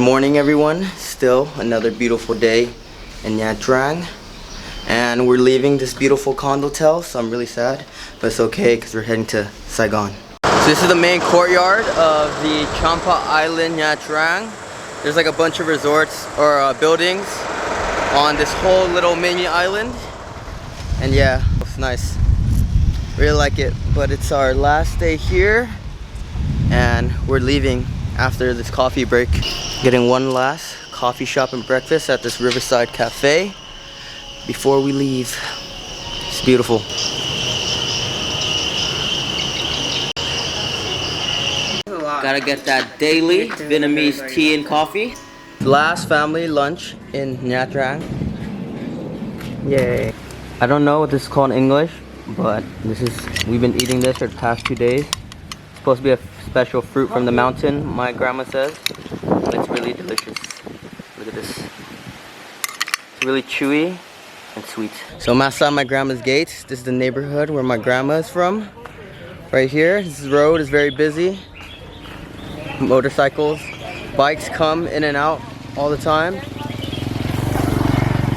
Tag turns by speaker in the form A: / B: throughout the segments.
A: morning, everyone. Still another beautiful day in Nha Trang, and we're leaving this beautiful condotel, so I'm really sad, but it's okay because we're heading to Saigon. So this is the main courtyard of the Champa Island, Nha Trang. There's like a bunch of resorts or buildings on this whole little mini island, and yeah, it's nice. Really like it, but it's our last day here, and we're leaving after this coffee break. Getting one last coffee shop and breakfast at this riverside cafe before we leave. It's beautiful. Gotta get that daily Vietnamese tea and coffee. Last family lunch in Nha Trang. Yay. I don't know what this is called in English, but we've been eating this for the past 2 days. It's supposed to be a special fruit from the mountain, my grandma says. It's really delicious. Look at this. It's really chewy and sweet. So I'm outside my grandma's gate. This is the neighborhood where my grandma is from. Right here, this road is very busy. Motorcycles, bikes come in and out all the time.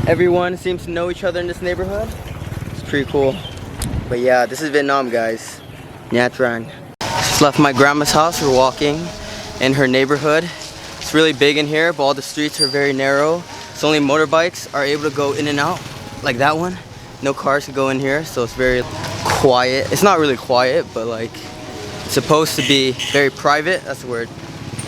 A: Everyone seems to know each other in this neighborhood. It's pretty cool. But yeah, this is Vietnam, guys. Nha Trang. Just left my grandma's house. We're walking in her neighborhood. It's really big in here, but all the streets are very narrow. So only motorbikes are able to go in and out, like that one. No cars can go in here, so it's very quiet. It's not really quiet, but like it's supposed to be very private. That's the word,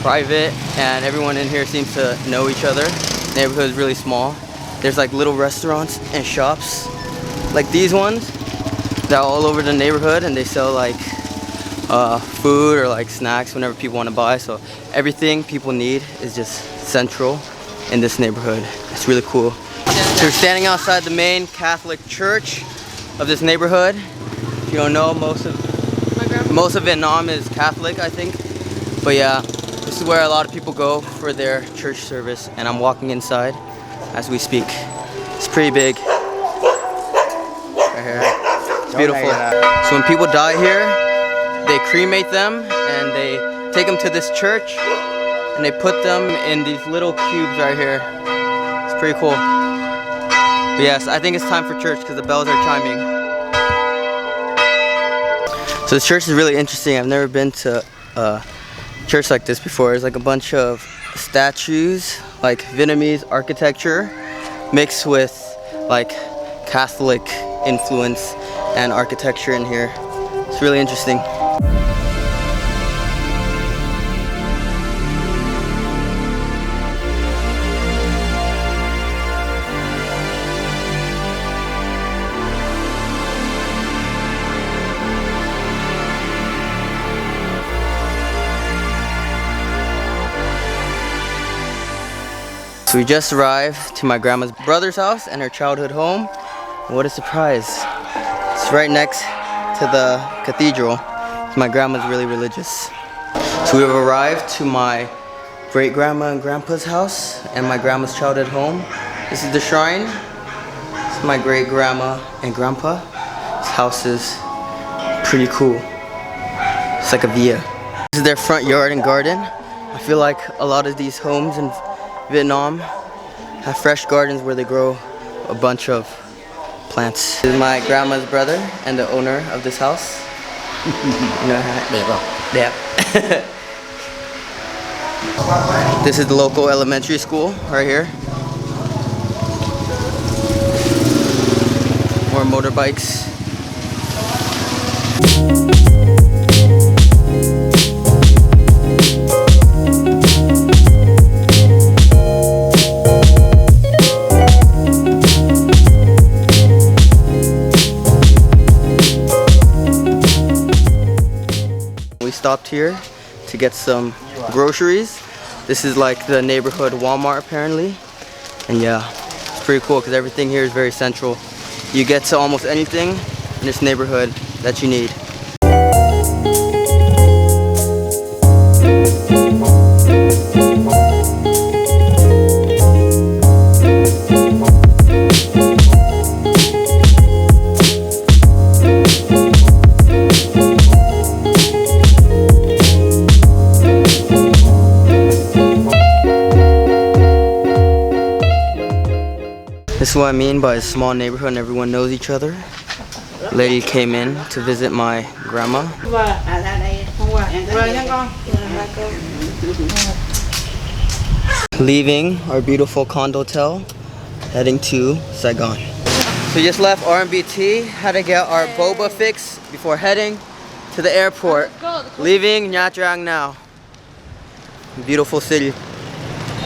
A: private. And everyone in here seems to know each other. The neighborhood is really small. There's like little restaurants and shops, like these ones, that are all over the neighborhood, and they sell like food or like snacks whenever people want to buy. So everything people need is just central in this neighborhood. It's really cool. So we're standing outside the main Catholic church of this neighborhood. If you don't know, most of Vietnam is Catholic, I think. But yeah, this is where a lot of people go for their church service, and I'm walking inside as we speak. It's pretty big. Right here. It's beautiful. So when people die here, they cremate them and they take them to this church and they put them in these little cubes right here. It's pretty cool. But yes, I think it's time for church because the bells are chiming. So the church is really interesting. I've never been to a church like this before. There's like a bunch of statues, like Vietnamese architecture mixed with like Catholic influence and architecture in here. It's really interesting. So we just arrived to my grandma's brother's house and her childhood home. What a surprise. It's right next to the cathedral. My grandma's really religious. So we have arrived to my great grandma and grandpa's house and my grandma's childhood home. This is the shrine. This is my great grandma and grandpa. This house is pretty cool. It's like a villa. This is their front yard and garden. I feel like a lot of these homes in Vietnam have fresh gardens where they grow a bunch of plants. This is my grandma's brother and the owner of this house. You know how? Yeah. This is the local elementary school right here. More motorbikes. Stopped here to get some groceries. This is like the neighborhood Walmart apparently, and yeah, it's pretty cool because everything here is very central. You get to almost anything in this neighborhood that you need. This is what I mean by a small neighborhood and everyone knows each other. Lady came in to visit my grandma. Leaving our beautiful condotel, heading to Saigon. So we just left RMBT, had to get our boba fix before heading to the airport. Leaving Nha Trang now. Beautiful city.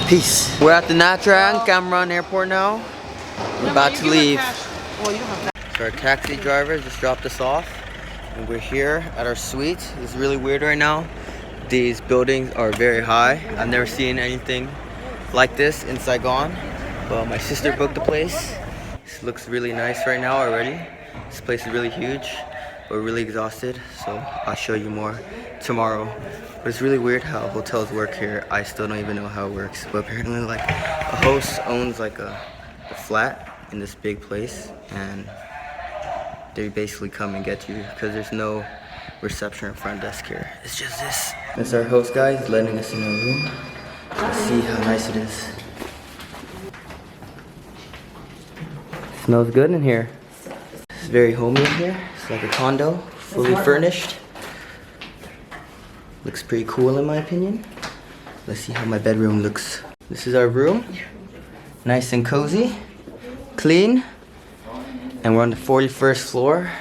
A: Peace. We're at the Nha Trang Cameron Airport now. We're about to leave. So our taxi driver just dropped us off and we're here at our suite. It's really weird right now. These buildings are very high. I've never seen anything like this in Saigon, but my sister booked the place. This looks really nice right now already. This place is really huge. We're really exhausted, so I'll show you more tomorrow. But it's really weird how hotels work here. I still don't even know how it works, but apparently like a host owns like a flat in this big place and they basically come and get you because there's no reception or front desk here. It's just this. That's our host guy. He's letting us in our room. Let's see how nice it is. Smells good in here. It's very homey in here. It's like a condo, fully furnished. Looks pretty cool in my opinion. Let's see how my bedroom looks. This is our room. Nice and cozy, clean. And we're on the 41st floor.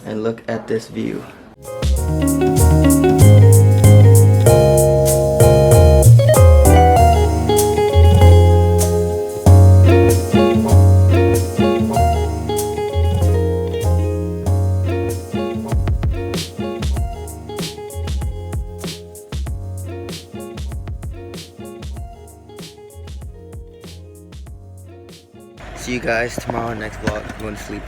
A: And look at this view. See you guys tomorrow, next vlog. I'm going to sleep.